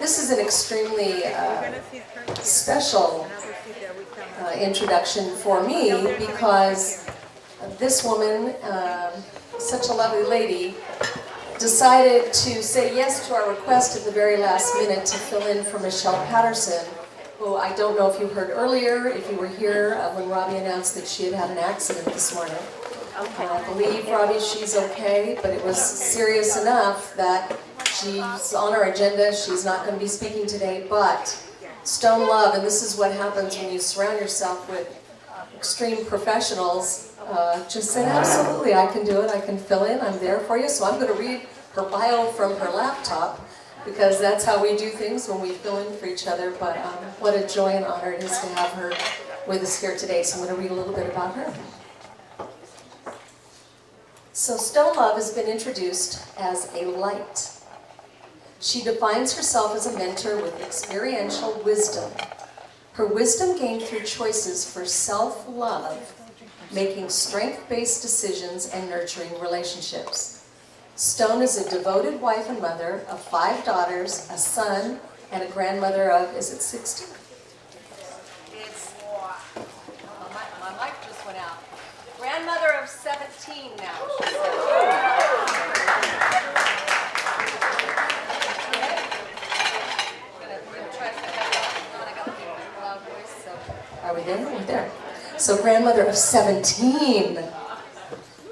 This is an extremely special introduction for me because this woman, such a lovely lady, decided to say yes to our request at the very last minute to fill in for Michelle Patterson, who I don't know if you heard earlier, if you were here when Robbie announced that she had had an accident this morning. I believe, Robbie, she's okay, but it was serious enough that she's on our agenda. She's not going to be speaking today, but Stone Love, and this is what happens when you surround yourself with extreme professionals, just said, absolutely, I can do it, I can fill in, I'm there for you. So I'm going to read her bio from her laptop, because that's how we do things when we fill in for each other. But what a joy and honor it is to have her with us here today. So I'm going to read a little bit about her. So Stone Love has been introduced as a light. She defines herself as a mentor with experiential wisdom. Her wisdom gained through choices for self-love, making strength-based decisions and nurturing relationships. Stone is a devoted wife and mother of 5 daughters, a son, and a grandmother of, is it 60? It's, my mic just went out. Grandmother of 17 now. Are we there? We're there. So grandmother of 17.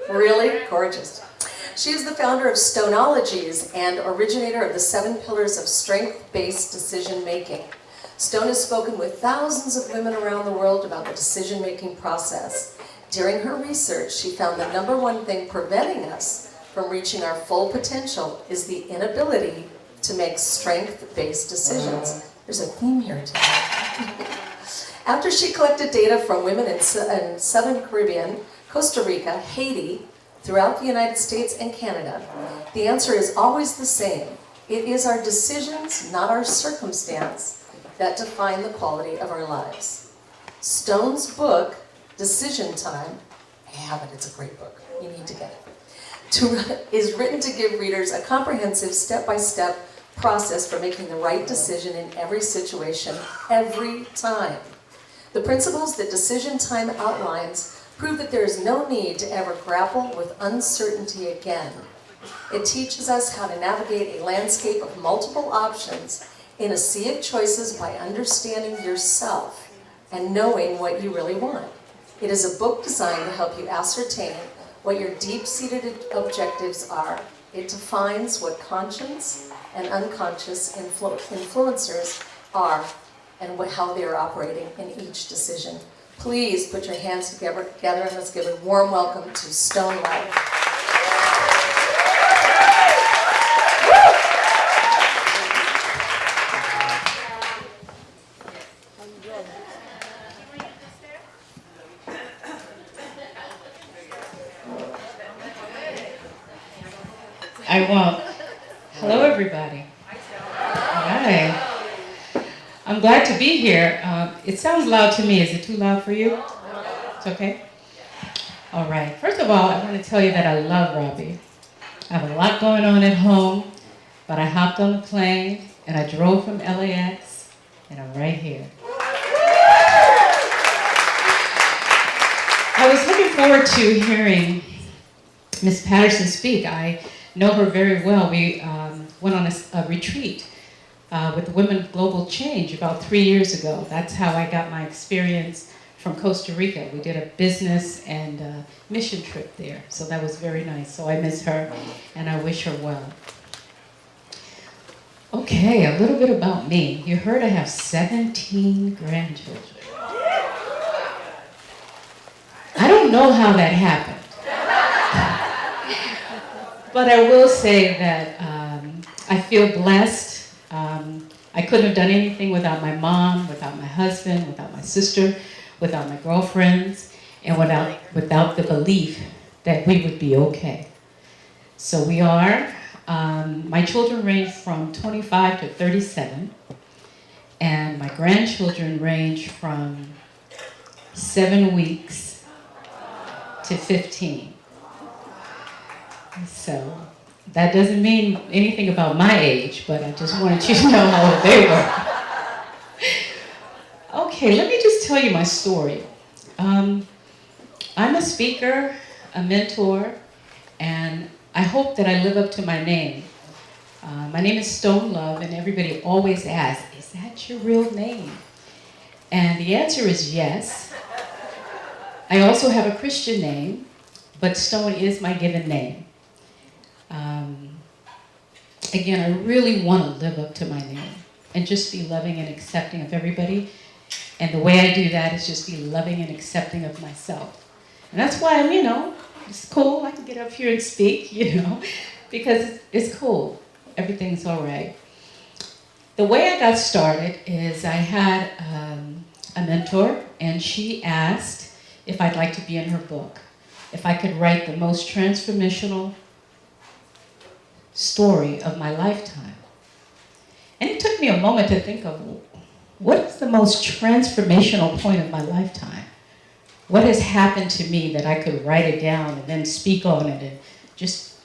Really gorgeous. She is the founder of Stoneologies and originator of the 7 pillars of strength-based decision-making. Stone has spoken with thousands of women around the world about the decision-making process. During her research, she found the #1 thing preventing us from reaching our full potential is the inability to make strength-based decisions. There's a theme here today. After she collected data from women in Southern Caribbean, Costa Rica, Haiti, throughout the United States and Canada, the answer is always the same. It is our decisions, not our circumstance, that define the quality of our lives. Stone's book, Decision Time, I have it, it's a great book, you need to get it, is written to give readers a comprehensive step-by-step process for making the right decision in every situation, every time. The principles that Decision Time outlines prove that there is no need to ever grapple with uncertainty again. It teaches us how to navigate a landscape of multiple options in a sea of choices by understanding yourself and knowing what you really want. It is a book designed to help you ascertain what your deep-seated objectives are. It defines what conscious and unconscious influencers are and how they are operating in each decision. Please put your hands together and let's give a warm welcome to Stone Love. I won't. Hello, everybody. Hi. I'm glad to be here. It sounds loud to me. Is it too loud for you? It's okay? All right. First of all, I want to tell you that I love Robbie. I have a lot going on at home, but I hopped on the plane and I drove from LAX and I'm right here. I was looking forward to hearing Miss Patterson speak. I know her very well. We went on a retreat with the Women of Global Change about 3 years ago. That's how I got my experience from Costa Rica. We did a business and mission trip there, so that was very nice. So I miss her, and I wish her well. Okay, a little bit about me. You heard I have 17 grandchildren. I don't know how that happened. But I will say that I feel blessed. I couldn't have done anything without my mom, without my husband, without my sister, without my girlfriends, and without the belief that we would be okay. So we are. My children range from 25 to 37, and my grandchildren range from 7 weeks to 15. So That doesn't mean anything about my age, but I just wanted you to know how old they were. Okay, let me just tell you my story. I'm a speaker, a mentor, and I hope that I live up to my name. My name is Stone Love, and everybody always asks, is that your real name? And the answer is yes. I also have a Christian name, but Stone is my given name. Again, I really want to live up to my name and just be loving and accepting of everybody. And the way I do that is just be loving and accepting of myself. And that's why I'm, it's cool. I can get up here and speak, because it's cool. Everything's all right. The way I got started is I had a mentor, and she asked if I'd like to be in her book, if I could write the most transformational story of my lifetime. And it took me a moment to think of, what is the most transformational point of my lifetime? What has happened to me that I could write it down and then speak on it and just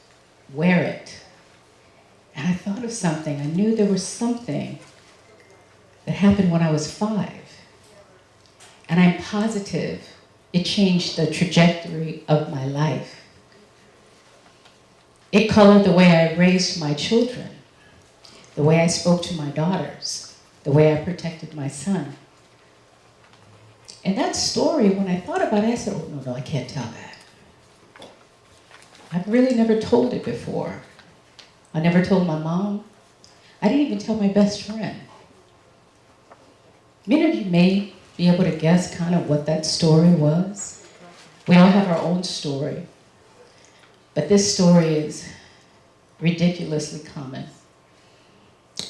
wear it? And I thought of something. I knew there was something that happened when I was 5. And I'm positive it changed the trajectory of my life. It colored the way I raised my children, the way I spoke to my daughters, the way I protected my son. And that story, when I thought about it, I said, oh, no, I can't tell that. I've really never told it before. I never told my mom. I didn't even tell my best friend. Many of you may be able to guess kind of what that story was. We all have our own story. But this story is ridiculously common.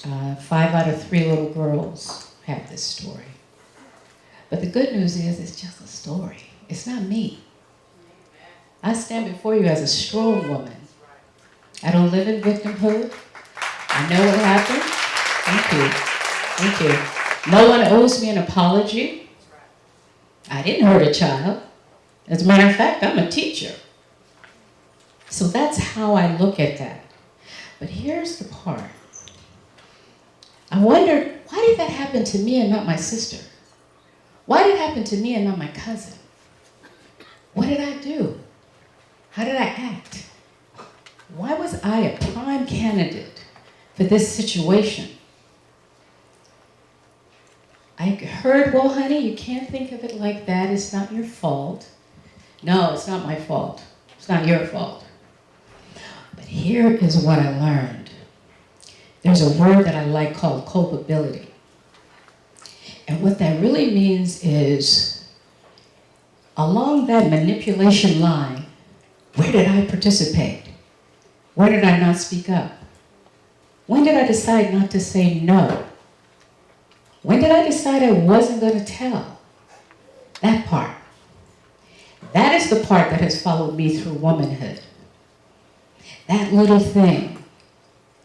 5 out of 3 little girls have this story. But the good news is it's just a story. It's not me. I stand before you as a strong woman. I don't live in victimhood. I know what happened. Thank you. Thank you. No one owes me an apology. I didn't hurt a child. As a matter of fact, I'm a teacher. So that's how I look at that. But here's the part. I wondered, why did that happen to me and not my sister? Why did it happen to me and not my cousin? What did I do? How did I act? Why was I a prime candidate for this situation? I heard, well, honey, you can't think of it like that. It's not your fault. No, it's not my fault. It's not your fault. But here is what I learned. There's a word that I like called culpability. And what that really means is, along that manipulation line, where did I participate? Where did I not speak up? When did I decide not to say no? When did I decide I wasn't going to tell? That part. That is the part that has followed me through womanhood. That little thing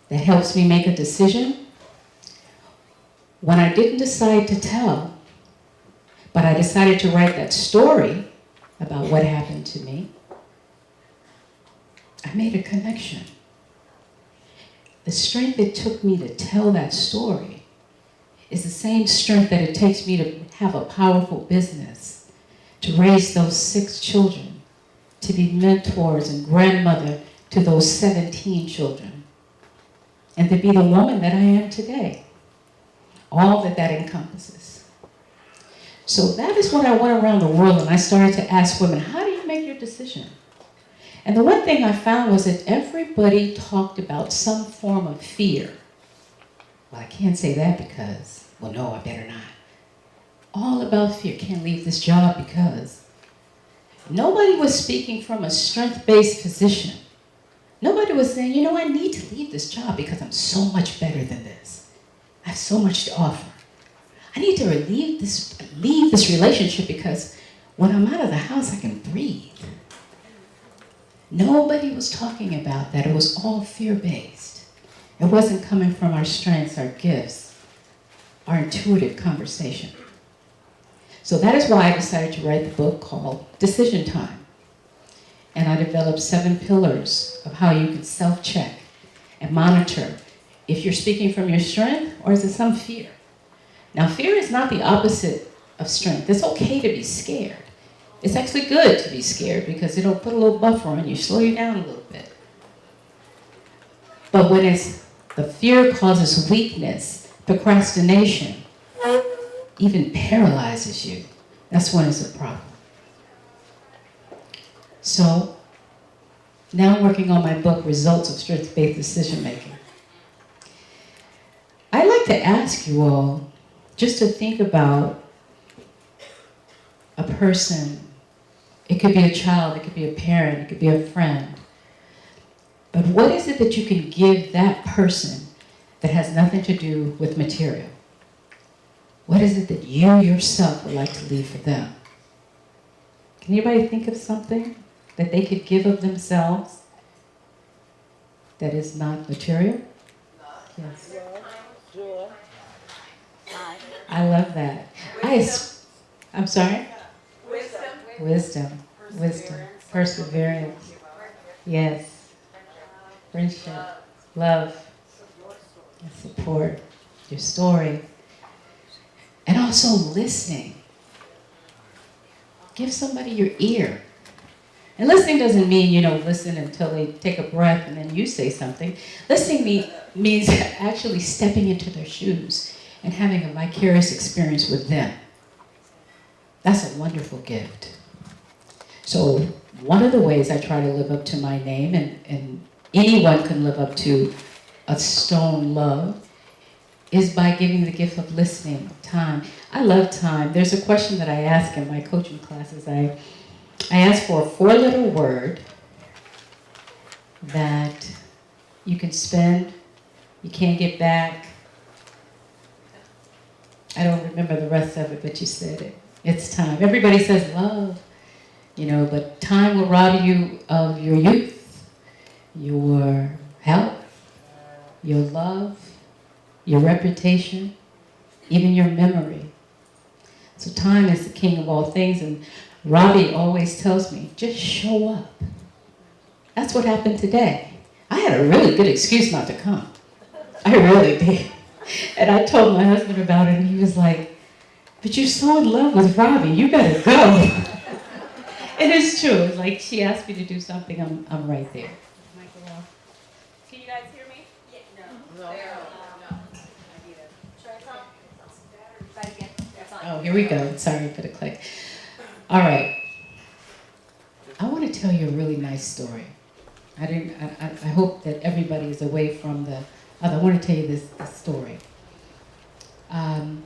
that helps me make a decision. When I didn't decide to tell, but I decided to write that story about what happened to me, I made a connection. The strength it took me to tell that story is the same strength that it takes me to have a powerful business, to raise those 6 children, to be mentors and grandmother to those 17 children, and to be the woman that I am today. All that that encompasses. So that is what I went around the world and I started to ask women, how do you make your decision? And the one thing I found was that everybody talked about some form of fear. Well, I can't say that because, well, no, I better not. All about fear. Can't leave this job because. Nobody was speaking from a strength-based position. Nobody was saying, I need to leave this job because I'm so much better than this. I have so much to offer. I need to leave this relationship because when I'm out of the house, I can breathe. Nobody was talking about that. It was all fear-based. It wasn't coming from our strengths, our gifts, our intuitive conversation. So that is why I decided to write the book called Decision Time. And I developed 7 pillars of how you can self-check and monitor if you're speaking from your strength or is it some fear. Now, fear is not the opposite of strength. It's okay to be scared. It's actually good to be scared because it'll put a little buffer on you, slow you down a little bit. But when the fear causes weakness, procrastination, even paralyzes you, that's when it's a problem. So, now I'm working on my book, Results of Strength-Based Decision Making. I'd like to ask you all just to think about a person. It could be a child, it could be a parent, it could be a friend. But what is it that you can give that person that has nothing to do with material? What is it that you yourself would like to leave for them? Can anybody think of something that they could give of themselves that is not material? Yes. Joy. I love that. I'm sorry? Wisdom. Perseverance. Yes. Friendship. Love. And support. Your story. And also listening. Give somebody your ear. And listening doesn't mean, listen until they take a breath and then you say something. Listening means actually stepping into their shoes and having a vicarious experience with them. That's a wonderful gift. So one of the ways I try to live up to my name, and anyone can live up to a stone love, is by giving the gift of listening, time. I love time. There's a question that I ask in my coaching classes. I ask for a 4-letter word that you can spend, you can't get back. I don't remember the rest of it, but you said it. It's time. Everybody says love, but time will rob you of your youth, your health, your love, your reputation, even your memory. So time is the king of all things, and Robbie always tells me, just show up. That's what happened today. I had a really good excuse not to come. I really did. And I told my husband about it, and he was like, but you're so in love with Robbie, you better go. It is true. It's like she asked me to do something, I'm right there. Can you guys hear me? No. Oh, here we go. Sorry for the click. All right. I want to tell you a really nice story. I hope that everybody is away from the other. I want to tell you this story. I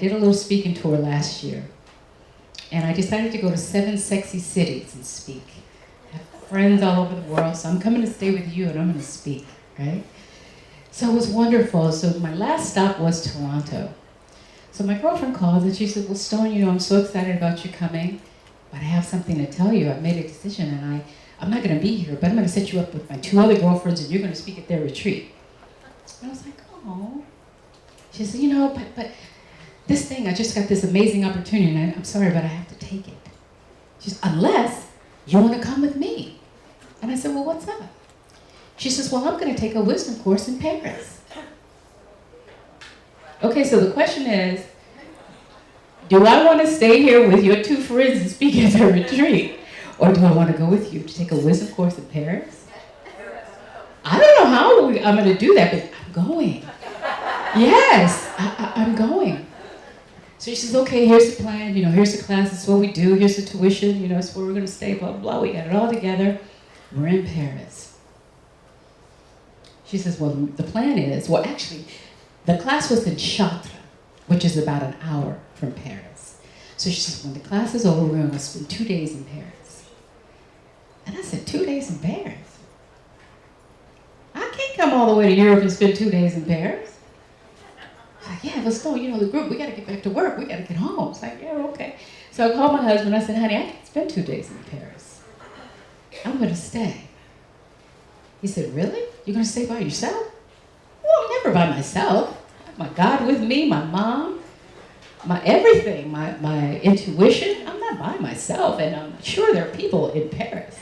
did a little speaking tour last year, and I decided to go to 7 sexy cities and speak. I have friends all over the world, so I'm coming to stay with you and I'm going to speak, right? So it was wonderful. So my last stop was Toronto. So my girlfriend called and she said, well, Stone, I'm so excited about you coming, but I have something to tell you. I've made a decision, and I'm not going to be here, but I'm going to set you up with my 2 other girlfriends, and you're going to speak at their retreat. And I was like, oh. She said, but this thing, I just got this amazing opportunity, and I'm sorry, but I have to take it. She said, unless you want to come with me. And I said, well, what's up? She says, well, I'm going to take a wisdom course in Paris. Okay, so the question is, do I want to stay here with your 2 friends and speak at their retreat? Or do I want to go with you to take a wisdom course in Paris? I don't know how I'm going to do that, but I'm going. Yes, I'm going. So she says, okay, here's the plan, here's the class, this is what we do, here's the tuition, it's where we're going to stay, blah, blah, blah. We got it all together. We're in Paris. She says, well, the plan is, actually, the class was in Chartres, which is about an hour from Paris. So she says, when the class is over, we're going to spend 2 days in Paris. And I said, 2 days in Paris? I can't come all the way to Europe and spend 2 days in Paris. She's like, yeah, but still, the group, we got to get back to work. We got to get home. It's like, yeah, okay. So I called my husband. I said, honey, I can't spend 2 days in Paris. I'm going to stay. He said, really? You're going to stay by yourself? Well, I'm never by myself. My God with me, my mom, my everything, my intuition. I'm not by myself, and I'm sure there are people in Paris.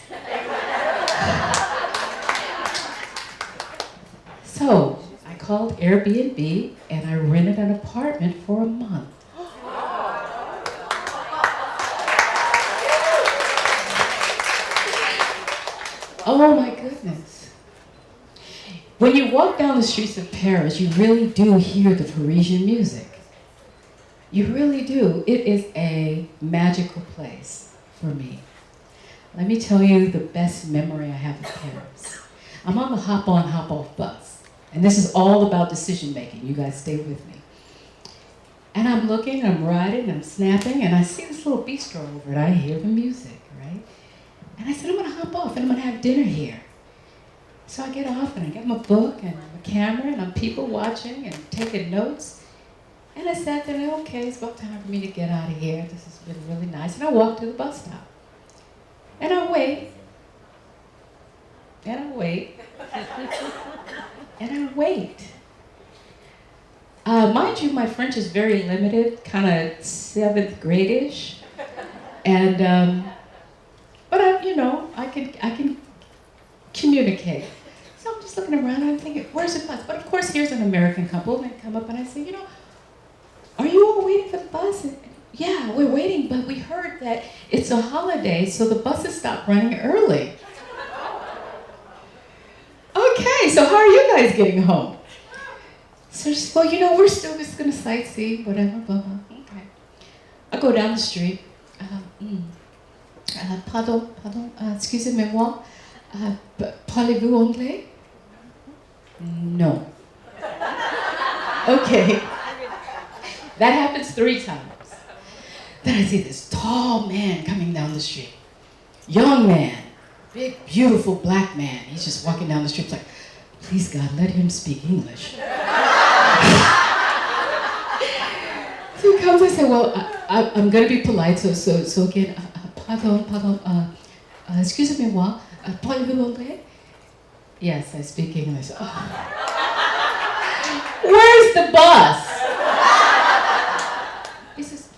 So I called Airbnb and I rented an apartment for a month. Oh my goodness. When you walk down the streets of Paris, you really do hear the Parisian music. You really do. It is a magical place for me. Let me tell you the best memory I have of Paris. I'm on the hop-on, hop-off bus. And this is all about decision making. You guys stay with me. And I'm looking, I'm riding, I'm snapping, and I see this little bistro over it. I hear the music, right? And I said, I'm gonna hop off and I'm gonna have dinner here. So I get off and I get my book and my camera and I'm people watching and taking notes. And I sat there and okay, it's about time for me to get out of here. This has been really nice. And I walk to the bus stop. And I wait. And I wait. And I wait. Mind you, my French is very limited, kind of 7th grade-ish. And, but I can communicate. So I'm just looking around and I'm thinking, where's the bus? But of course, here's an American couple, and they come up and I say, are you all waiting for the bus? And, yeah, we're waiting, but we heard that it's a holiday, so the buses stop running early. Okay, so how are you guys getting home? So she said, well, we're still just gonna sightsee, whatever, blah, blah. Okay. I go down the street. Pardon, excusez-moi, parlez-vous anglais? No. Okay. That happens 3 times. Then I see this tall man coming down the street. Young man, big, beautiful black man. He's just walking down the street like, please God, let him speak English. So he comes, I say, well, I'm gonna be polite, so again, pardon, excusez-moi, parlez-vous anglais? Yes, I speak English. Oh. Where's the bus? He says,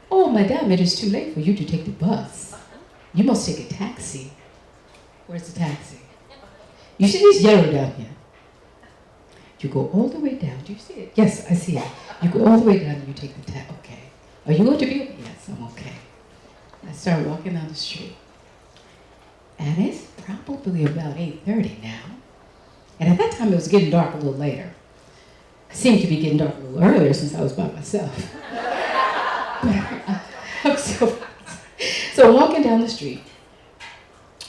oh, madame, it is too late for you to take the bus. You must take a taxi. Where's the taxi? You see this yellow down here? You go all the way down. Do you see it? Yes, I see it. You go all the way down and you take the taxi. Okay. Are you going to be? Yes, I'm okay. I start walking down the street. And it's probably about 8:30 now. And at that time, it was getting dark a little later. It seemed to be getting dark a little earlier since I was by myself. So I'm walking down the street.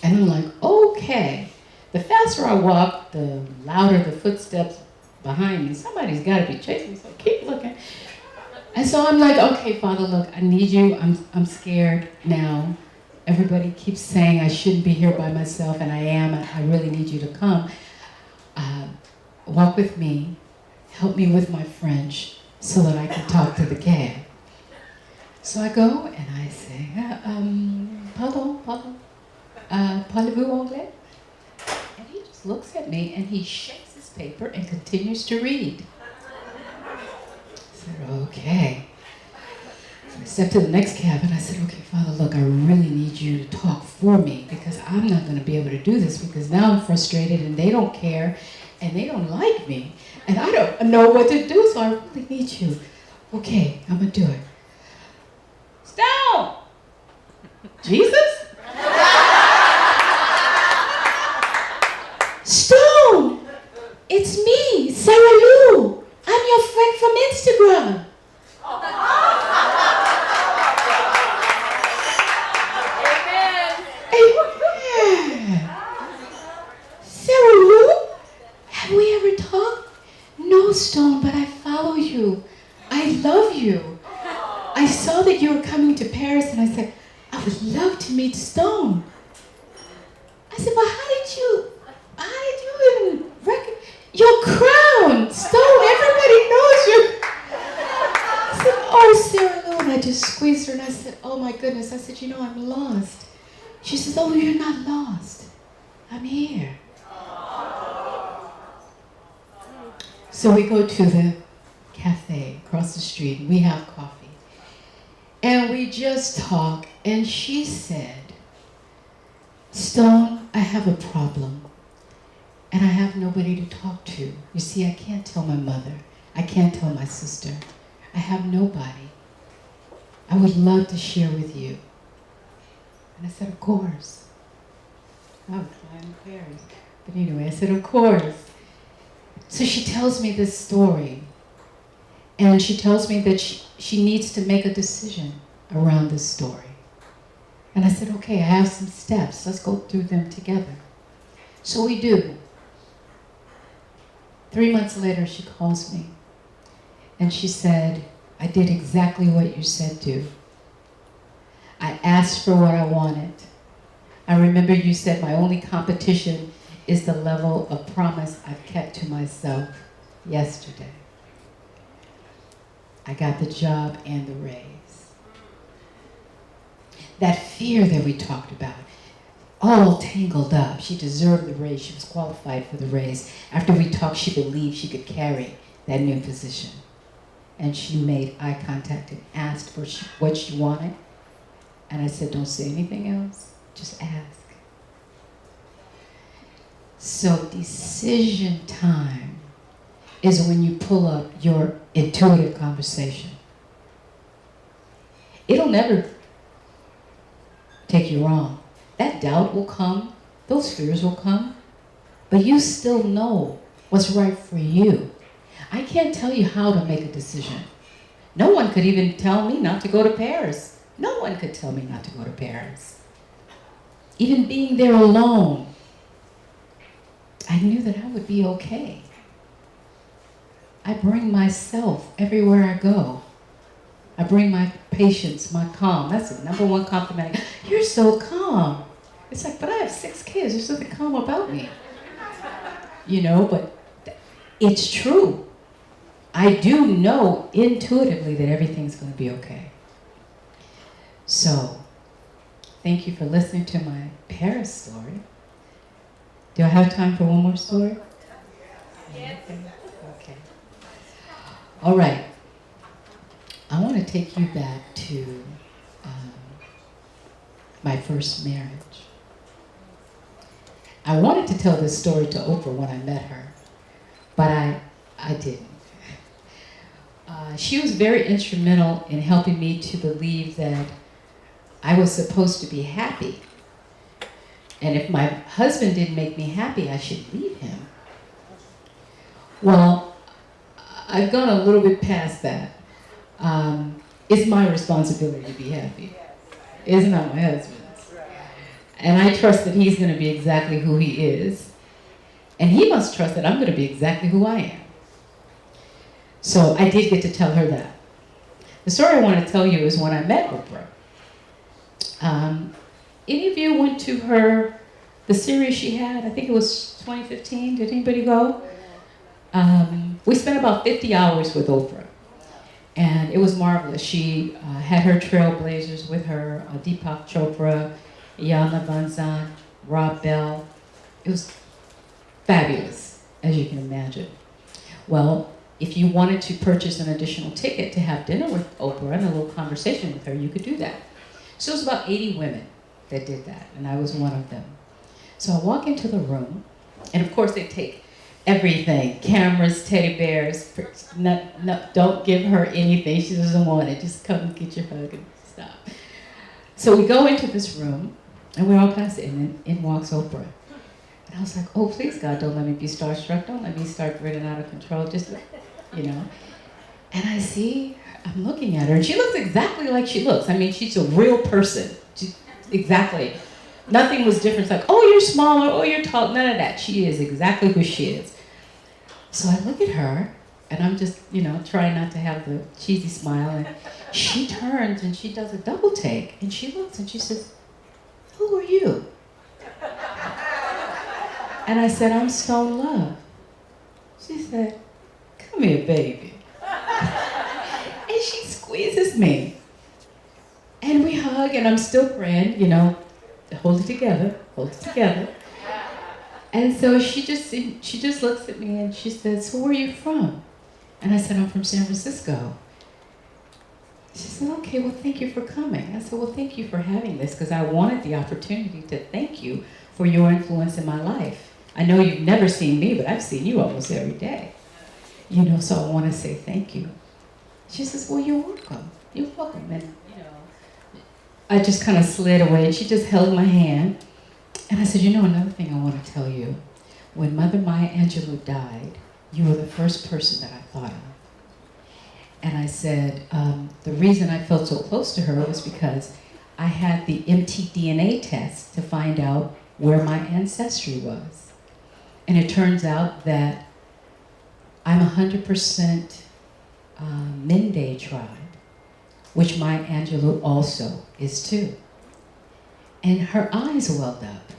And I'm like, okay. The faster I walk, the louder the footsteps behind me. Somebody's got to be chasing me, so I keep looking. And so I'm like, okay, Father, look, I need you. I'm scared now. Everybody keeps saying I shouldn't be here by myself, and I am. I really need you to come. Walk with me. Help me with my French so that I can talk to the cab. So I go and I say, pardon, parlez-vous anglais? And he just looks at me and he shakes his paper and continues to read. I said, okay. So I stepped to the next cab and I said, okay, Father, look, I really need you to talk for me because I'm not going to be able to do this because now I'm frustrated and they don't care and they don't like me and I don't know what to do, so I really need you. Okay, I'm going to do it. Stone! Jesus? Stone! It's me, Sarah Lou. I'm your friend from Instagram. Amen. Sarah Lou? Have we ever talked? No, Stone, but I follow you. I love you. I saw that you were coming to Paris and I said, I would love to meet Stone. I said, well, how did you even recognize your crown? Stone, everybody knows you. I said, oh, Sarah Lou, and I just squeezed her and I said, oh my goodness. I said, I'm lost. She says, oh, you're not lost. I'm here. So we go to the cafe across the street and we have coffee. And we just talk, and she said, Stone, I have a problem. and I have nobody to talk to. You see, I can't tell my mother. I can't tell my sister. I have nobody. I would love to share with you. And I said, of course. I was flying Paris. But anyway, I said, of course. So she tells me this story. And she tells me that she needs to make a decision around this story. And I said, okay, I have some steps. Let's go through them together. So we do. 3 months later, she calls me. And she said, I did exactly what you said to. I asked for what I wanted. I remember you said my only competition is the level of promise I've kept to myself yesterday. I got the job and the raise. That fear that we talked about, all tangled up. She deserved the raise. She was qualified for the raise. After we talked, she believed she could carry that new position. And she made eye contact and asked for what she wanted. And I said, don't say anything else, just ask. So decision time is when you pull up your intuitive conversation. It'll never take you wrong. That doubt will come, those fears will come, but you still know what's right for you. I can't tell you how to make a decision. No one could even tell me not to go to Paris. No one could tell me not to go to Paris. Even being there alone, I knew that I would be okay. I bring myself everywhere I go. I bring my patience, my calm. That's the number one compliment. You're so calm. It's like, but I have 6 kids. There's nothing calm about me. You know, but it's true. I do know intuitively that everything's going to be okay. So, thank you for listening to my Paris story. Do I have time for one more story? Yes. Okay. All right. I want to take you back to my first marriage. I wanted to tell this story to Oprah when I met her, but I didn't. She was very instrumental in helping me to believe that I was supposed to be happy. And if my husband didn't make me happy, I should leave him. Well, I've gone a little bit past that. It's my responsibility to be happy. It's not my husband's. And I trust that he's going to be exactly who he is. And he must trust that I'm going to be exactly who I am. So I did get to tell her that. The story I want to tell you is when I met Oprah. Any of you went to the series she had? I think it was 2015. Did anybody go? We spent about 50 hours with Oprah. And it was marvelous. She had her trailblazers with her, Deepak Chopra, Yana Banzan, Rob Bell. It was fabulous, as you can imagine. Well, if you wanted to purchase an additional ticket to have dinner with Oprah and a little conversation with her, you could do that. So it was about 80 women that did that, and I was one of them. So I walk into the room, and of course they take everything, cameras, teddy bears. Don't give her anything, she doesn't want it. Just come and get your hug and stop. So we go into this room, and we're all kind of sitting, and in walks Oprah. And I was like, oh, please, God, don't let me be starstruck. Don't let me start grinning out of control. Just, you know. And I see, I'm looking at her, and she looks exactly like she looks. I mean, she's a real person. Exactly. Nothing was different. It's like, oh, you're smaller, oh, you're tall. None of that. She is exactly who she is. So I look at her, and I'm just, trying not to have the cheesy smile. And she turns, and she does a double take. And she looks, and she says, who are you? And I said, I'm Stone Love. She said, come here, baby. And she squeezes me. And we hug, and I'm still praying, hold it together, hold it together. And so she just looks at me and she says, so where are you from? And I said, I'm from San Francisco. She said, okay, well, thank you for coming. I said, well, thank you for having this, because I wanted the opportunity to thank you for your influence in my life. I know you've never seen me, but I've seen you almost every day. You know, so I want to say thank you. She says, well, you're welcome. You're welcome. And, you know, I just kind of slid away, and she just held my hand. And I said, you know, another thing I want to tell you. When Mother Maya Angelou died, you were the first person that I thought of. And I said, the reason I felt so close to her was because I had the mtDNA test to find out where my ancestry was. And it turns out that I'm 100% Mende tribe, which Maya Angelou also is too. And her eyes welled up.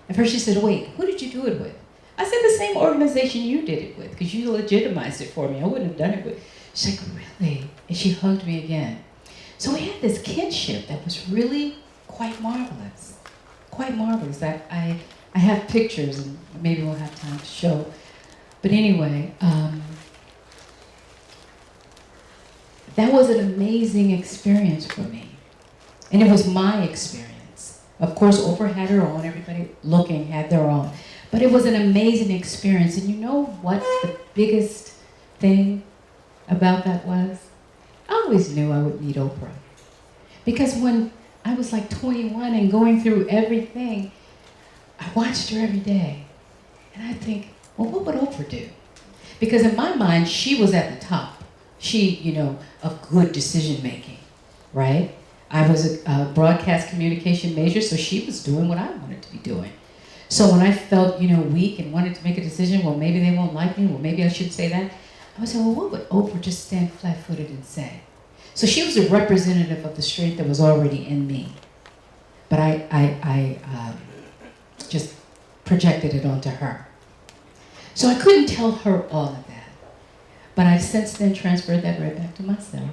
At first she said, wait, who did you do it with? I said, the same organization you did it with, because you legitimized it for me. I wouldn't have done it with. She's like, really? And she hugged me again. So we had this kinship that was really quite marvelous. Quite marvelous. I have pictures, and maybe we'll have time to show. But anyway, that was an amazing experience for me. And it was my experience. Of course, Oprah had her own. Everybody looking had their own. But it was an amazing experience. And you know what the biggest thing about that was? I always knew I would meet Oprah. Because when I was like 21 and going through everything, I watched her every day. And I think, well, what would Oprah do? Because in my mind, she was at the top. She, you know, of good decision making, right? I was a broadcast communication major, so she was doing what I wanted to be doing. So when I felt, you know, weak and wanted to make a decision, well, maybe they won't like me, well, maybe I should say that, I would say, well, what would Oprah just stand flat-footed and say? So she was a representative of the strength that was already in me. But I just projected it onto her. So I couldn't tell her all of that. But I've since then transferred that right back to myself.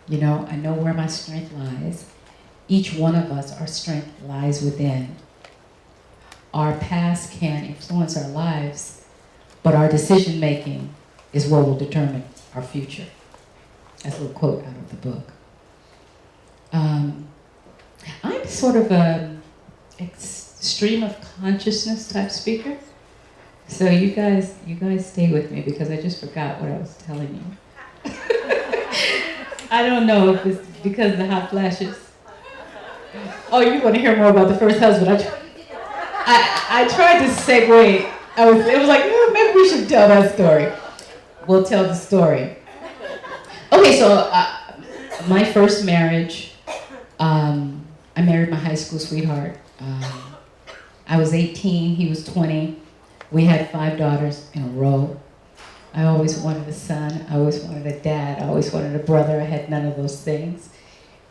You know, I know where my strength lies. Each one of us, our strength lies within. Our past can influence our lives, but our decision making is what will determine our future. That's a little quote out of the book. I'm sort of an stream of consciousness type speaker. So you guys stay with me because I just forgot what I was telling you. I don't know if it's because of the hot flashes. Oh, you want to hear more about the first husband? I tried to segue. It was like, maybe we should tell that story. We'll tell the story. Okay, so my first marriage, I married my high school sweetheart. I was 18, he was 20. We had 5 daughters in a row. I always wanted a son, I always wanted a dad, I always wanted a brother. I had none of those things.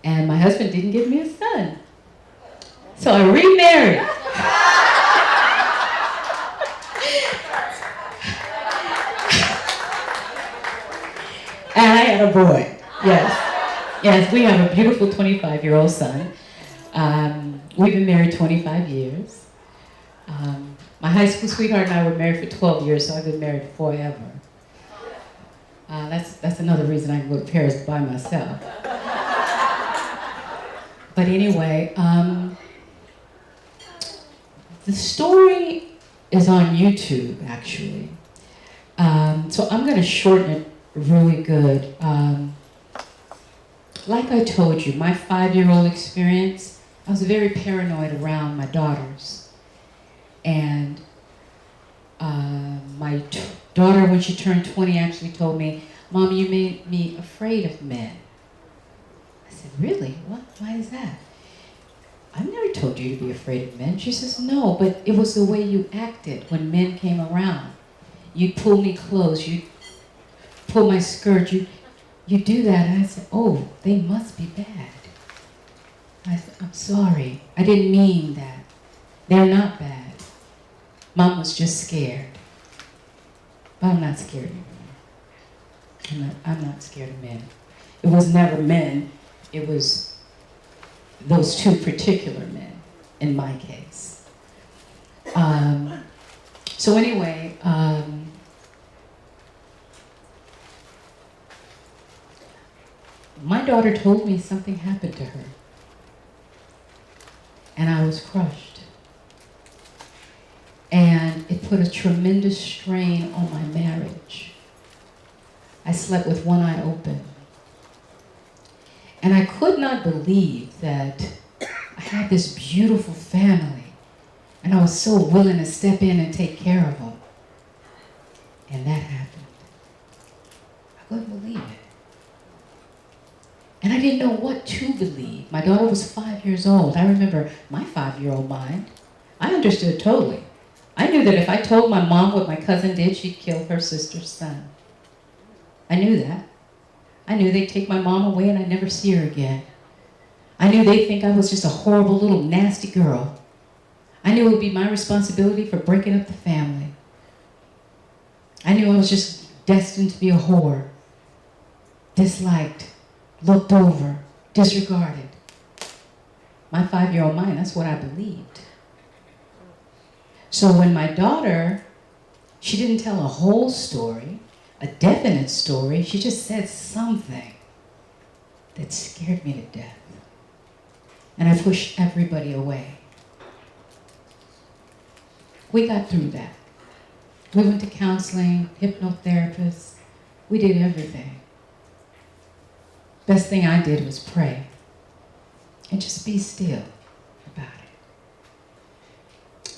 And my husband didn't give me a son. So I remarried. And I had a boy, yes. Yes, we have a beautiful 25-year-old son. We've been married 25 years. My high school sweetheart and I were married for 12 years, so I've been married forever. That's another reason I can go to Paris by myself. But anyway, the story is on YouTube, actually. So I'm going to shorten it really good. Like I told you, my 5-year-old experience, I was very paranoid around my daughters. And my daughter, when she turned 20, actually told me, Mom, you made me afraid of men. I said, really? What? Why is that? I've never told you to be afraid of men. She says, no, but it was the way you acted when men came around. You'd pull me close, you'd pull my skirt, you do that. And I said, oh, they must be bad. I said, I'm sorry, I didn't mean that. They're not bad. Mom was just scared. But I'm not scared anymore. I'm not scared of men. It was never men. It was those 2 particular men, in my case. So anyway, my daughter told me something happened to her. And I was crushed. And put a tremendous strain on my marriage. I slept with one eye open. And I could not believe that I had this beautiful family, and I was so willing to step in and take care of them. And that happened. I couldn't believe it. And I didn't know what to believe. My daughter was 5 years old. I remember my 5-year-old mind. I understood totally. I knew that if I told my mom what my cousin did, she'd kill her sister's son. I knew that. I knew they'd take my mom away and I'd never see her again. I knew they'd think I was just a horrible little nasty girl. I knew it would be my responsibility for breaking up the family. I knew I was just destined to be a whore. Disliked, looked over, disregarded. My 5-year-old mind, that's what I believed. So when my daughter, she didn't tell a whole story, a definite story, she just said something that scared me to death. And I pushed everybody away. We got through that. We went to counseling, hypnotherapists. We did everything. Best thing I did was pray and just be still about it.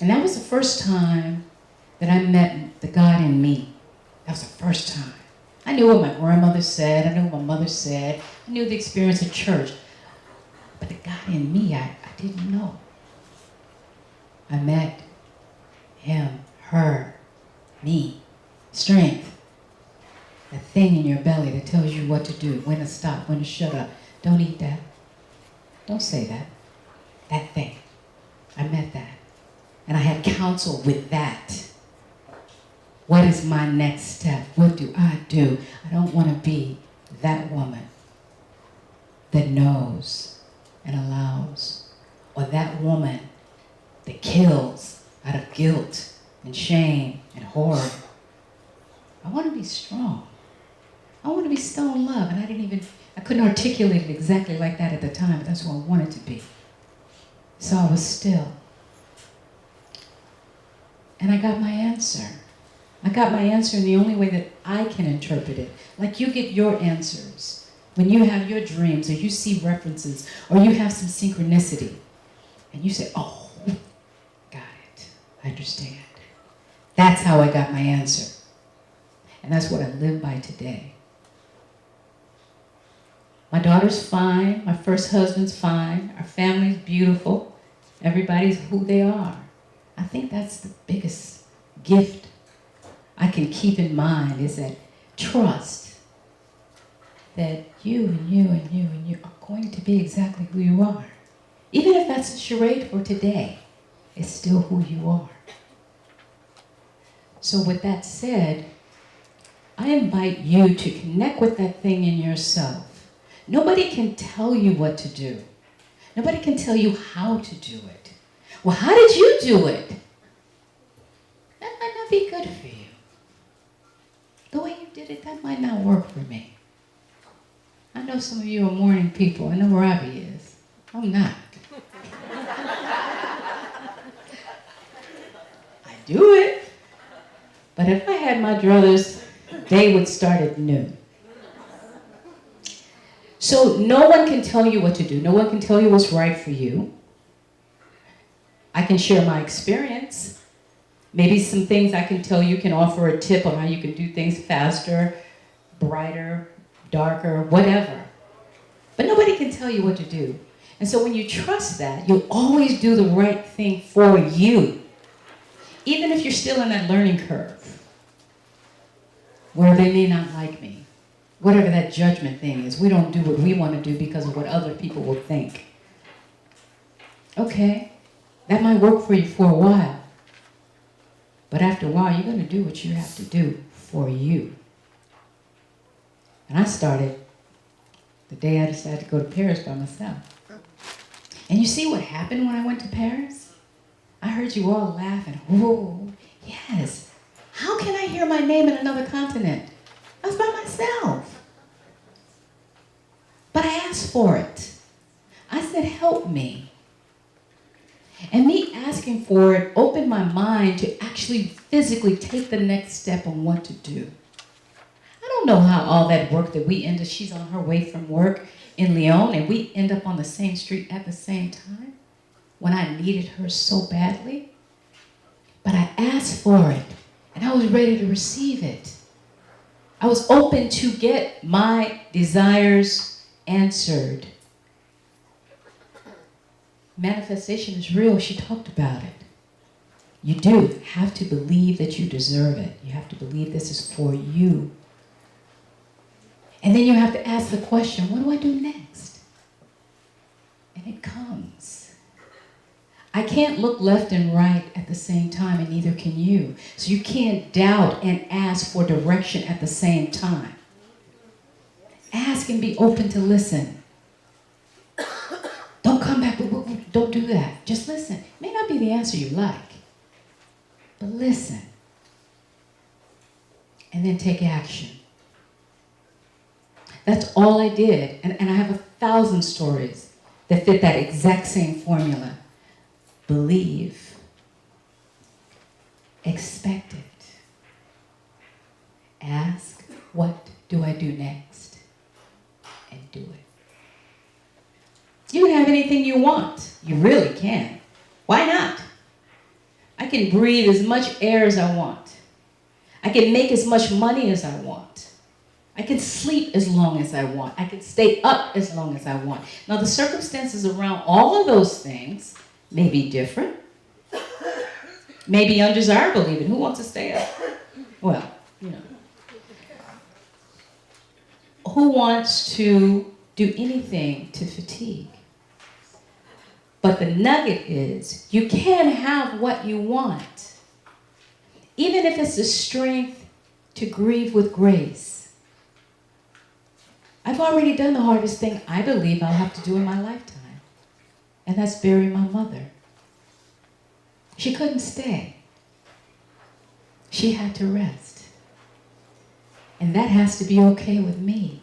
And that was the first time that I met the God in me. That was the first time. I knew what my grandmother said. I knew what my mother said. I knew the experience of church. But the God in me, I didn't know. I met him, her, me, strength. That thing in your belly that tells you what to do, when to stop, when to shut up. Don't eat that. Don't say that. That thing. I met that. And I had counsel with that. What is my next step? What do? I don't want to be that woman that knows and allows, or that woman that kills out of guilt and shame and horror. I want to be strong. I want to be stone love, and I couldn't articulate it exactly like that at the time, but that's what I wanted to be. So I was still. And I got my answer. I got my answer in the only way that I can interpret it. Like you get your answers when you have your dreams, or you see references, or you have some synchronicity, and you say, oh, got it, I understand. That's how I got my answer. And that's what I live by today. My daughter's fine, my first husband's fine, our family's beautiful, everybody's who they are. I think that's the biggest gift I can keep in mind, is that trust that you and you and you and you are going to be exactly who you are. Even if that's a charade for today, it's still who you are. So with that said, I invite you to connect with that thing in yourself. Nobody can tell you what to do. Nobody can tell you how to do it. Well, how did you do it? That might not be good for you. The way you did it, that might not work for me. I know some of you are morning people. I know where Robbie is. I'm not. I do it. But if I had my druthers, they would start at noon. So no one can tell you what to do. No one can tell you what's right for you. I can share my experience. Maybe some things I can tell you can offer a tip on how you can do things faster, brighter, darker, whatever. But nobody can tell you what to do. And so when you trust that, you'll always do the right thing for you. Even if you're still in that learning curve, where they may not like me. Whatever that judgment thing is. We don't do what we want to do because of what other people will think. Okay, that might work for you for a while. But after a while, you're going to do what you have to do for you. And I started the day I decided to go to Paris by myself. And you see what happened when I went to Paris? I heard you all laughing. Whoa, yes. How can I hear my name in another continent? I was by myself. But I asked for it. I said, help me. And me asking for it opened my mind to actually physically take the next step on what to do. I don't know how all that worked that we ended, she's on her way from work in Lyon and we end up on the same street at the same time when I needed her so badly. But I asked for it and I was ready to receive it. I was open to get my desires answered. Manifestation is real. She talked about it. You do have to believe that you deserve it. You have to believe this is for you. And then you have to ask the question, what do I do next? And it comes. I can't look left and right at the same time, and neither can you. So you can't doubt and ask for direction at the same time. Ask and be open to listen. Don't come back, don't do that. Just listen. It may not be the answer you like, but listen. And then take action. That's all I did. And I have 1,000 stories that fit that exact same formula. Believe. Expect it. Ask, what do I do next? And do it. You can have anything you want. You really can. Why not? I can breathe as much air as I want. I can make as much money as I want. I can sleep as long as I want. I can stay up as long as I want. Now, the circumstances around all of those things may be different. Maybe undesirable even. Who wants to stay up? Well, you know. Who wants to do anything to fatigue? But the nugget is, you can have what you want. Even if it's the strength to grieve with grace. I've already done the hardest thing I believe I'll have to do in my lifetime. And that's bury my mother. She couldn't stay. She had to rest. And that has to be okay with me.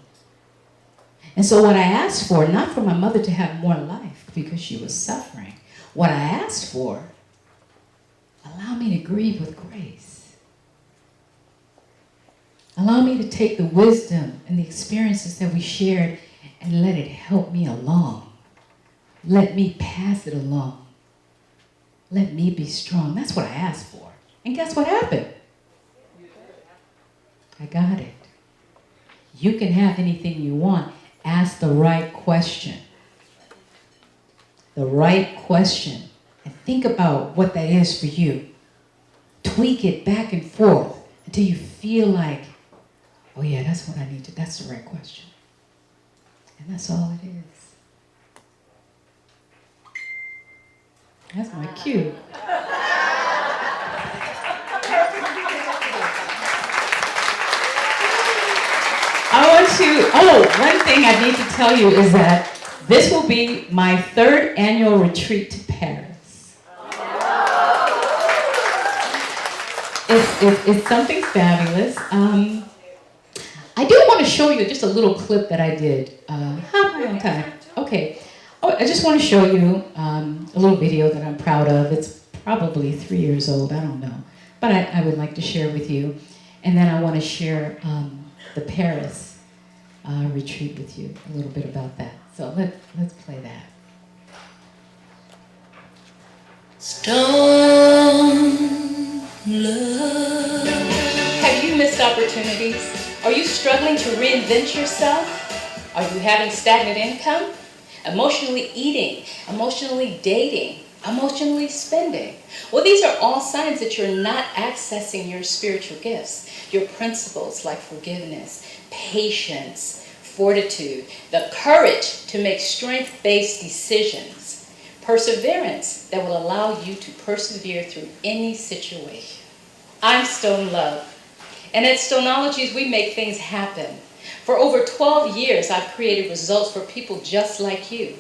And so what I asked for, not for my mother to have more life because she was suffering. What I asked for, allow me to grieve with grace. Allow me to take the wisdom and the experiences that we shared and let it help me along. Let me pass it along. Let me be strong. That's what I asked for. And guess what happened? I got it. You can have anything you want. Ask the right question. The right question. And think about what that is for you. Tweak it back and forth until you feel like, oh yeah, that's what I need to, that's the right question. And that's all it is. That's my cue. One thing I need to tell you is that this will be my 3rd annual retreat to Paris. It's something fabulous. I do want to show you just a little clip that I did. How am I on time? Okay. Oh, I just want to show you a little video that I'm proud of. It's probably 3 years old, I don't know. But I would like to share with you. And then I want to share the Paris retreat with you, a little bit about that. So let's play that. Stone love. Have you missed opportunities? Are you struggling to reinvent yourself? Are you having stagnant income? Emotionally eating, emotionally dating, emotionally spending. Well, these are all signs that you're not accessing your spiritual gifts, your principles like forgiveness, patience, fortitude, the courage to make strength-based decisions, perseverance that will allow you to persevere through any situation. I'm Stone Love, and at Stonologies, we make things happen. For over 12 years, I've created results for people just like you.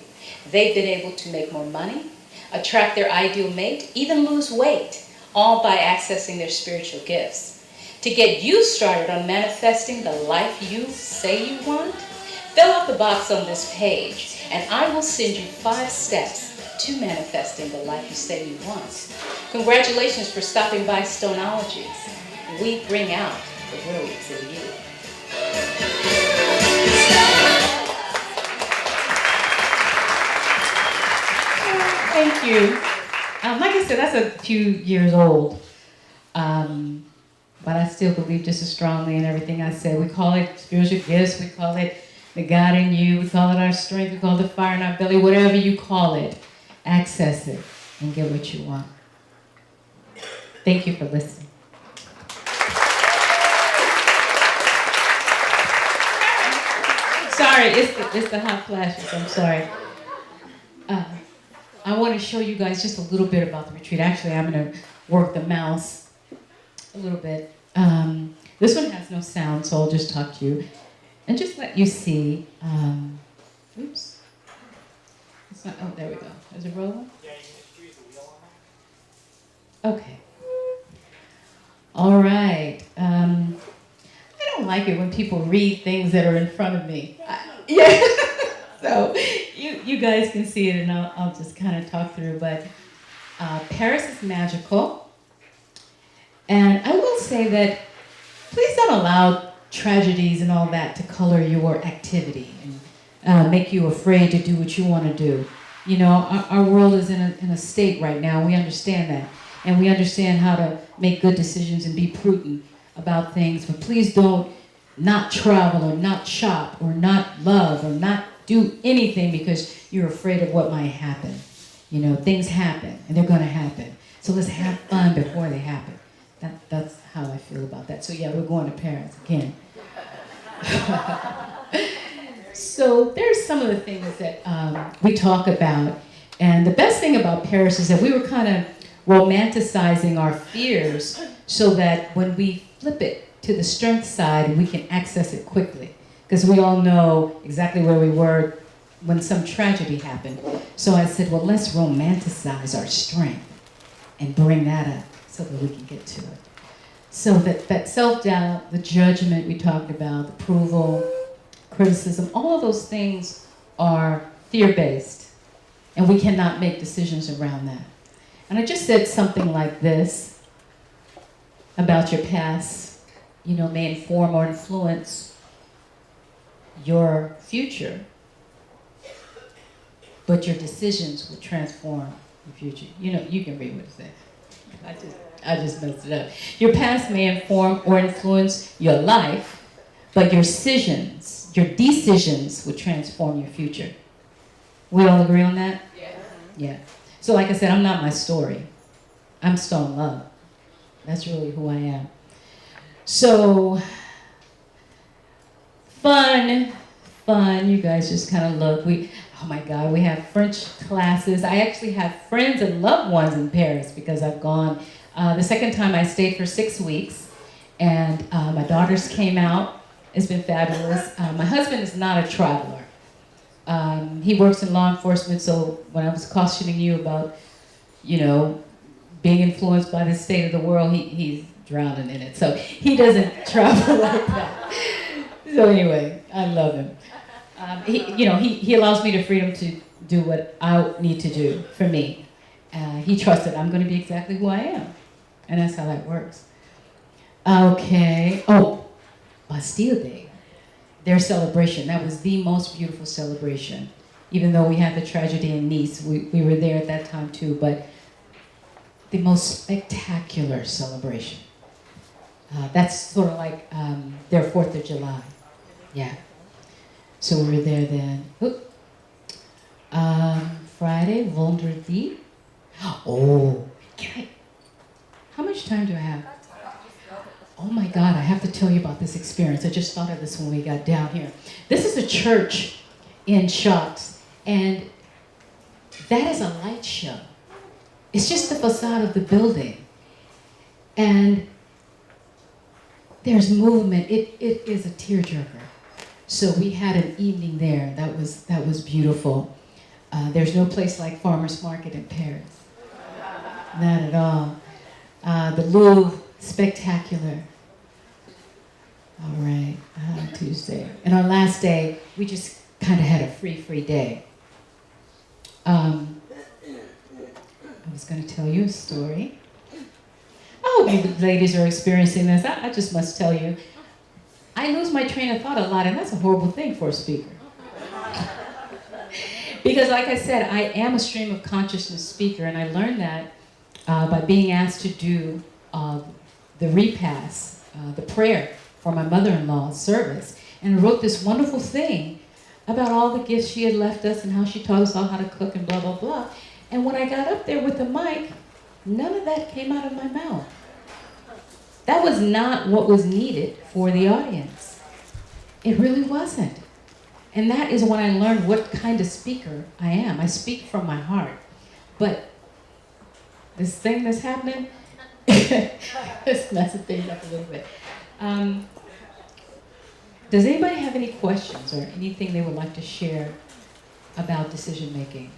They've been able to make more money, attract their ideal mate, even lose weight, all by accessing their spiritual gifts. To get you started on manifesting the life you say you want, fill out the box on this page, and I will send you 5 steps to manifesting the life you say you want. Congratulations for stopping by Stoneologies. We bring out the brilliance in you. Thank you. Like I said, that's a few years old. But I still believe just as strongly in everything I said. We call it spiritual gifts, we call it the God in you, we call it our strength, we call it the fire in our belly, whatever you call it. Access it and get what you want. Thank you for listening. Sorry, it's the hot flashes, I'm sorry. I want to show you guys just a little bit about the retreat. Actually, I'm going to work the mouse a little bit. This one has no sound, so I'll just talk to you and just let you see. Oops. It's not, oh, there we go. Is it rolling? Yeah, you can use the wheel on that. Okay. All right. I don't like it when people read things that are in front of me. Yeah. So you guys can see it, and I'll just kind of talk through. But Paris is magical. And I will say that please don't allow tragedies and all that to color your activity and make you afraid to do what you want to do. You know, our world is in a state right now. We understand that. And we understand how to make good decisions and be prudent about things. But please don't not travel or not shop or not love or not do anything because you're afraid of what might happen. You know, things happen and they're going to happen. So let's have fun before they happen. That's how I feel about that. So yeah, we're going to Paris again. So there's some of the things that we talk about. And the best thing about Paris is that we were kind of romanticizing our fears so that when we flip it to the strength side, we can access it quickly. Because we all know exactly where we were when some tragedy happened. So I said, well, let's romanticize our strength and bring that up so that we can get to it. So that self-doubt, the judgment we talked about, the approval, criticism, all of those things are fear-based, and we cannot make decisions around that. And I just said something like this about your past, you know, may inform or influence your future, but your decisions will transform your future. You know, you can read what it says. I just messed it up. Your past may inform or influence your life, but your decisions will transform your future. We all agree on that? Yeah. Yeah. So like I said, I'm not my story. I'm Stone Love. That's really who I am. So, fun. You guys just kind of look. Oh my God, we have French classes. I actually have friends and loved ones in Paris because I've gone. The second time I stayed for 6 weeks, and my daughters came out. It's been fabulous. My husband is not a traveler. He works in law enforcement, so when I was cautioning you about, you know, being influenced by the state of the world, he's drowning in it. So he doesn't travel like that. So anyway, I love him. He allows me the freedom to do what I need to do for me. He trusts that I'm going to be exactly who I am. And that's how that works. Okay. Oh, Bastille Day. Their celebration. That was the most beautiful celebration. Even though we had the tragedy in Nice, we were there at that time too, but the most spectacular celebration. That's sort of like their 4th of July. Yeah. So we were there then. Friday, vendredi. Oh, how much time do I have? Oh my God, I have to tell you about this experience. I just thought of this when we got down here. This is a church in Shops, and that is a light show. It's just the facade of the building. And there's movement. It is a tearjerker. So we had an evening there. That was beautiful. There's no place like Farmer's Market in Paris. Not at all. The Louvre, spectacular. All right, Tuesday. And our last day, we just kind of had a free day. was going to tell you a story. I hope you ladies are experiencing this. I just must tell you, I lose my train of thought a lot, and that's a horrible thing for a speaker. Because like I said, I am a stream of consciousness speaker, and I learned that by being asked to do the repass, the prayer for my mother-in-law's service. And I wrote this wonderful thing about all the gifts she had left us and how she taught us all how to cook and blah, blah, blah. And when I got up there with the mic, none of that came out of my mouth. That was not what was needed for the audience. It really wasn't. And that is when I learned what kind of speaker I am. I speak from my heart. But this thing that's happening, let's mess things up a little bit. Does anybody have any questions or anything they would like to share about decision making?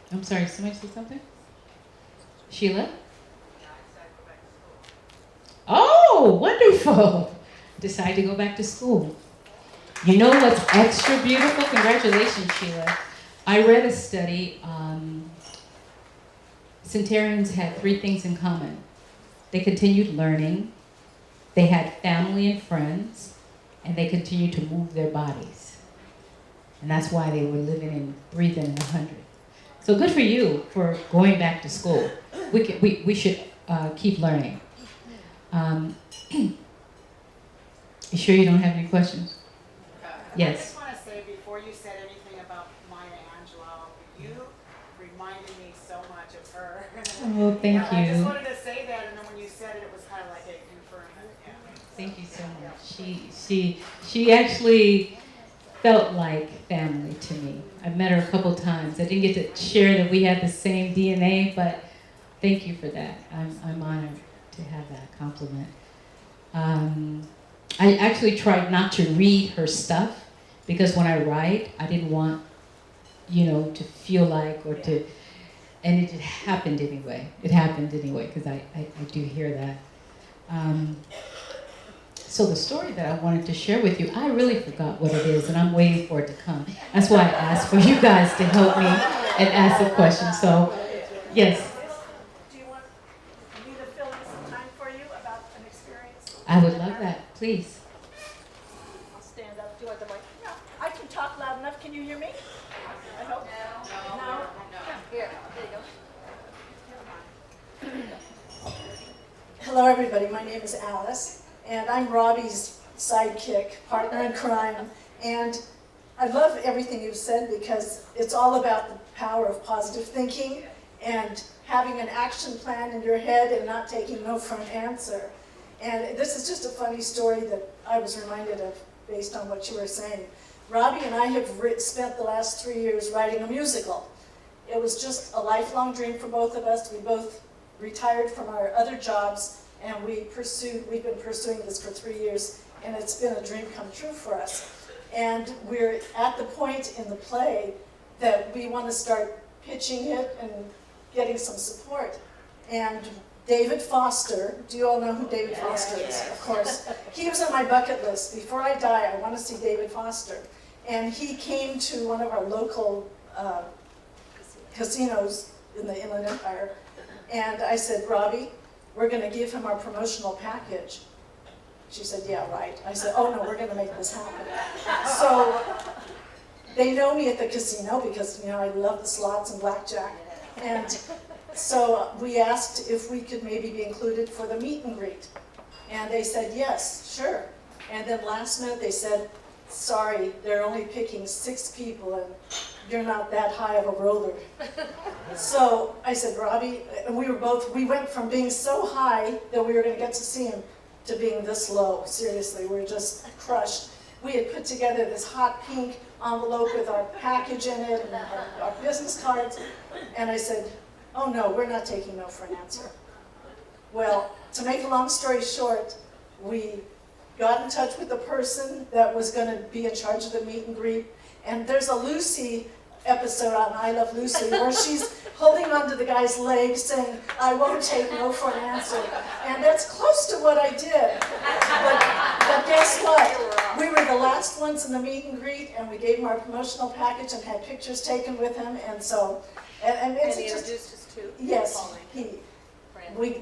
I'm sorry, somebody said something? Sheila? Oh, wonderful. Decide to go back to school. You know what's extra beautiful? Congratulations, Sheila. I read a study. Centurions had 3 things in common. They continued learning, they had family and friends, and they continued to move their bodies. And that's why they were living and breathing in 100. So good for you for going back to school. We should keep learning. You sure you don't have any questions? Yes. I just want to say, before you said anything about Maya Angelou, you reminded me so much of her. Oh, thank I just you. wanted to say that, and then when you said it, it was kind of like a confirmation. Yeah. Thank you so much. She actually felt like family to me. I've met her a couple times. I didn't get to share that we had the same DNA, but thank you for that. I'm honored to have that compliment. I actually tried not to read her stuff because when I write, I didn't want, to feel like or to, and it happened anyway. It happened anyway because I do hear that. So the story that I wanted to share with you, I really forgot what it is, and I'm waiting for it to come. That's why I asked for you guys to help me and ask the question. So, yes. Do you want me to fill in some time for you about an experience? I would love that, please. I'll stand up. Do you want the mic? No, I can talk loud enough. Can you hear me? I hope. No. Here, there you go. Hello, everybody. My name is Alice, and I'm Robbie's sidekick, partner in crime. And I love everything you've said because it's all about the power of positive thinking and having an action plan in your head and not taking no for an answer. And this is just a funny story that I was reminded of based on what you were saying. Robbie and I have spent the last 3 years writing a musical. It was just a lifelong dream for both of us. We both retired from our other jobs, and we've been pursuing this for 3 years, and it's been a dream come true for us. And we're at the point in the play that we want to start pitching it and getting some support. And David Foster, do you all know who David Foster is? Of course. He was on my bucket list. Before I die, I want to see David Foster. And he came to one of our local casinos in the Inland Empire. And I said, Robbie, we're going to give him our promotional package. She said, yeah, right. I said, oh no, we're going to make this happen. So they know me at the casino because, I love the slots and blackjack. And so we asked if we could maybe be included for the meet and greet. And they said, yes, sure. And then last minute they said, sorry, they're only picking 6 people and you're not that high of a roller. So I said, Robbie, and we went from being so high that we were going to get to see him to being this low. Seriously, we were just crushed. We had put together this hot pink envelope with our package in it and our business cards. And I said, oh no, we're not taking no for an answer. Well, to make a long story short, we got in touch with the person that was going to be in charge of the meet and greet. And there's a Lucy episode on I Love Lucy where she's holding onto the guy's leg saying, I won't take no for an answer. And that's close to what I did. But guess what? We were the last ones in the meet and greet, and we gave him our promotional package and had pictures taken with him, and so, and it's And he just, introduced us to yes, Pauline.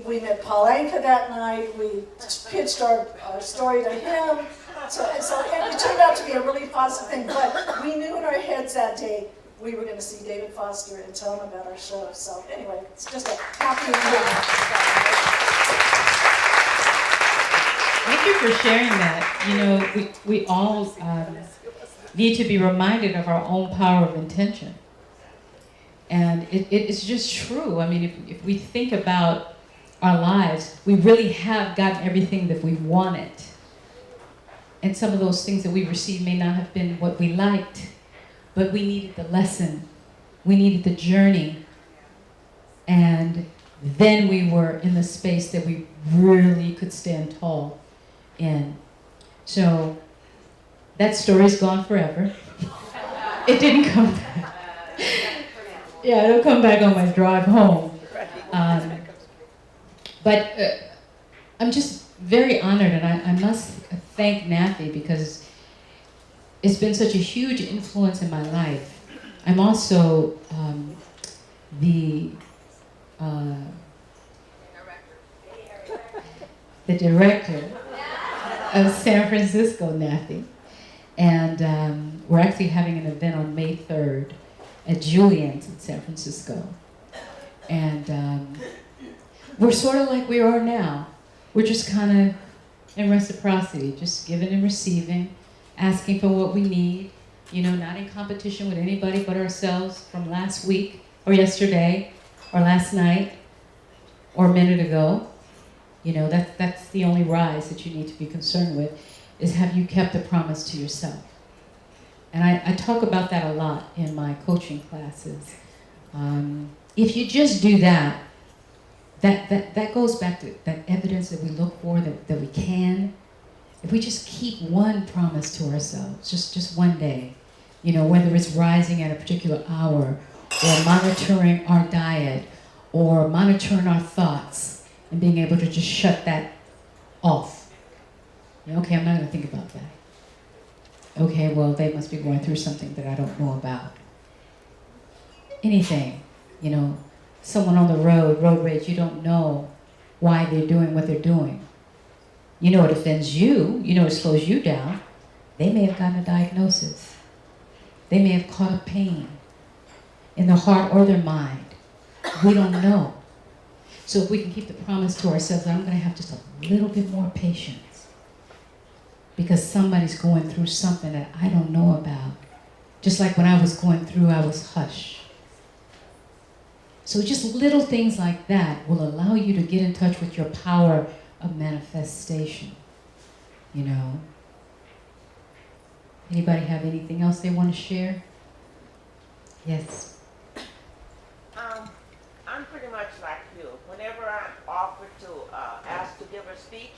we met Paul Anka that night, we pitched our story to him, so and it turned out to be a really positive thing, but we knew in our heads that day we were going to see David Foster and tell him about our show, so anyway, it's just a happy ending. Thank you for sharing that. You know, we all need to be reminded of our own power of intention. And it's just true. I mean, if we think about our lives, we really have gotten everything that we wanted. And some of those things that we received may not have been what we liked, but we needed the lesson. We needed the journey. And then we were in the space that we really could stand tall in. So that story's gone forever. It didn't come back. Yeah, it'll come back on my drive home. But I'm just very honored, and I must thank N.A.F.E because it's been such a huge influence in my life. I'm also the director of San Francisco N.A.F.E. And we're actually having an event on May 3rd at Julian's in San Francisco. And we're sort of like we are now. We're just kind of in reciprocity, just giving and receiving, asking for what we need, you know, not in competition with anybody but ourselves from last week or yesterday or last night or a minute ago. You know, that's the only rise that you need to be concerned with, is have you kept the promise to yourself? And I talk about that a lot in my coaching classes. If you just do that, that goes back to that evidence that we look for, that we can. If we just keep one promise to ourselves, just one day, you know, whether it's rising at a particular hour, or monitoring our diet, or monitoring our thoughts, and being able to just shut that off. Okay, I'm not going to think about that. Okay, well, they must be going through something that I don't know about. Anything, you know, someone on the road rage, you don't know why they're doing what they're doing. You know it offends you, you know it slows you down. They may have gotten a diagnosis. They may have caught a pain in their heart or their mind. We don't know. So if we can keep the promise to ourselves, I'm going to have just a little bit more patience, because somebody's going through something that I don't know about. Just like when I was going through, I was hushed. So just little things like that will allow you to get in touch with your power of manifestation, you know. Anybody have anything else they want to share? Yes. I'm pretty much like you. Whenever I'm offered to ask to give a speech,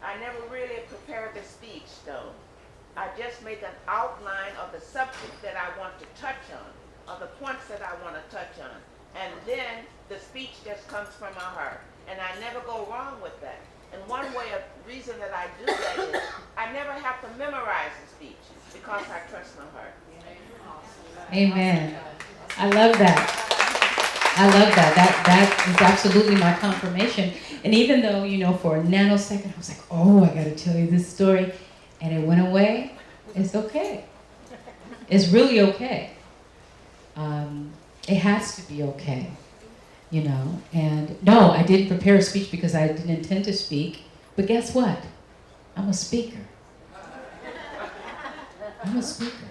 I never really prepare the speech though. I just make an outline of the subject that I want to touch on, of the points that I want to touch on. And then the speech just comes from my heart. And I never go wrong with that. And one reason that I do that is I never have to memorize the speech because I trust my heart. Amen. I love that. I love that. That is absolutely my confirmation. And even though, you know, for a nanosecond, I was like, oh, I got to tell you this story. And it went away. It's okay. It's really okay. It has to be okay, you know. And no, I didn't prepare a speech because I didn't intend to speak. But guess what? I'm a speaker. I'm a speaker.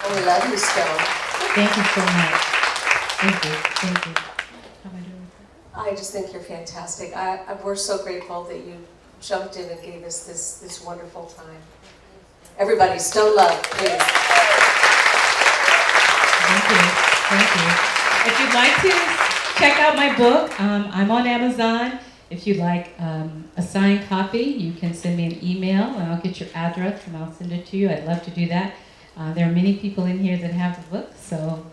Oh, we love you, Stone. Thank you so much. Thank you. Thank you. How am I doing? I just think you're fantastic. We're so grateful that you jumped in and gave us this wonderful time. Everybody, Stone Love, please. Thank you. Thank you. If you'd like to check out my book, I'm on Amazon. If you'd like a signed copy, you can send me an email and I'll get your address and I'll send it to you. I'd love to do that. There are many people in here that have the book, so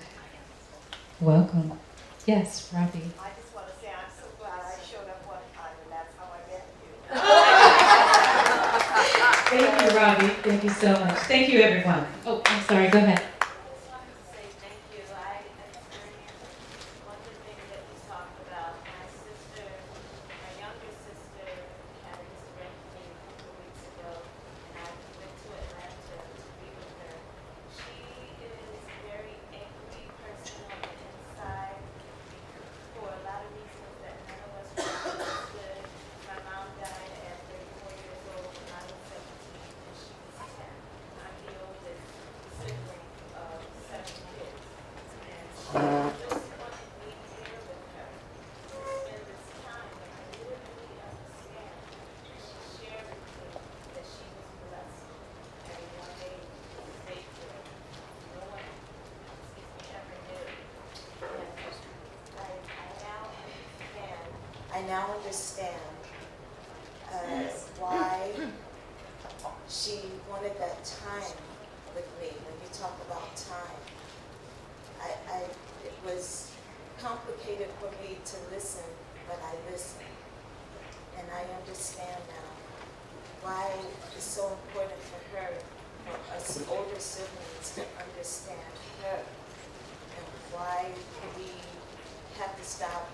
welcome. Yes, Robbie. I just want to say I'm so glad I showed up one time, and that's how I met you. Thank you. Robbie. Thank you so much. Thank you, everyone. Oh, I'm sorry. Go ahead. I just wanted to say thank you. I experienced one of the things that you talked about. My sister, my younger sister, had a hysterectomy a couple of weeks ago, and I went to Atlanta to be with her. She is a very angry person on the inside for a lot of reasons that none of us really understood. My mom died at 34 years old when I was 17 and she was 10. I'm the oldest sibling of 7 kids. And she just wanted me here with her to spend this time. And I literally understand. She shared with me that she was blessed at a young age with daycare. No one, ever knew. And I now understand why she wanted that time with me. When you talk about time, it was complicated for me to listen, but I listened. And I understand now why it's so important for her, for us older siblings to understand her, and why we have to stop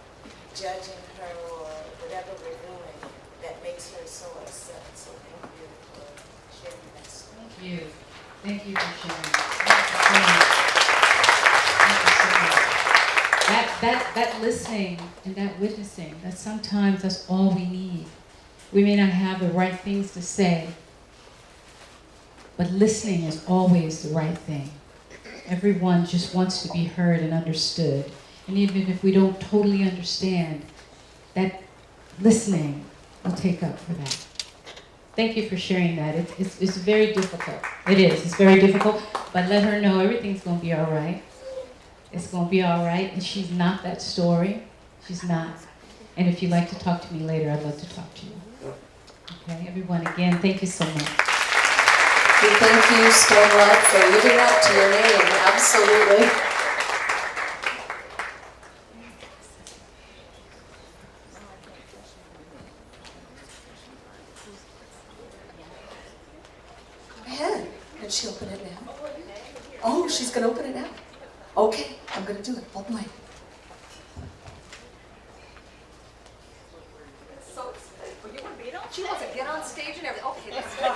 judging her or whatever we're doing that makes her so upset. So thank you for sharing that story. Thank you. Thank you for sharing. Thank you so much. Thank you so much. That listening and that witnessing, that sometimes that's all we need. We may not have the right things to say, but listening is always the right thing. Everyone just wants to be heard and understood. And even if we don't totally understand, that listening will take up for that. Thank you for sharing that. It's very difficult. It is. It's very difficult. But let her know everything's going to be all right. It's going to be all right. And she's not that story. She's not. And if you'd like to talk to me later, I'd love to talk to you. Okay, everyone, again, thank you so much. We thank you, Stormlight, for living up to your name. Absolutely. Go ahead. Can she open it now? Oh, she's going to open it now. Okay, I'm going to do it. Hold the mic. So, you want to be on? She wants to get on stage and everything. Okay, that's right.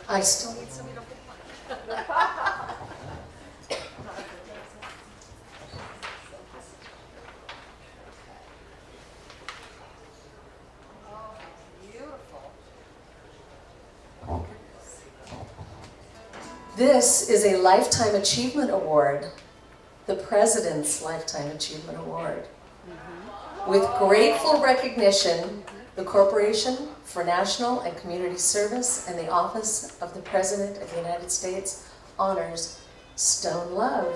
I still need somebody to hold the mic. Beautiful. This is a Lifetime Achievement Award, the President's Lifetime Achievement Award. With grateful recognition, the Corporation for National and Community Service and the Office of the President of the United States honors Stone Love.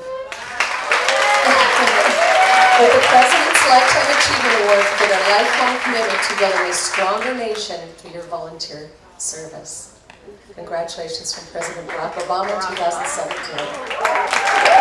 With the President's Lifetime Achievement Award for their lifelong commitment to building a stronger nation through your volunteer service. Congratulations from President Barack Obama, 2017.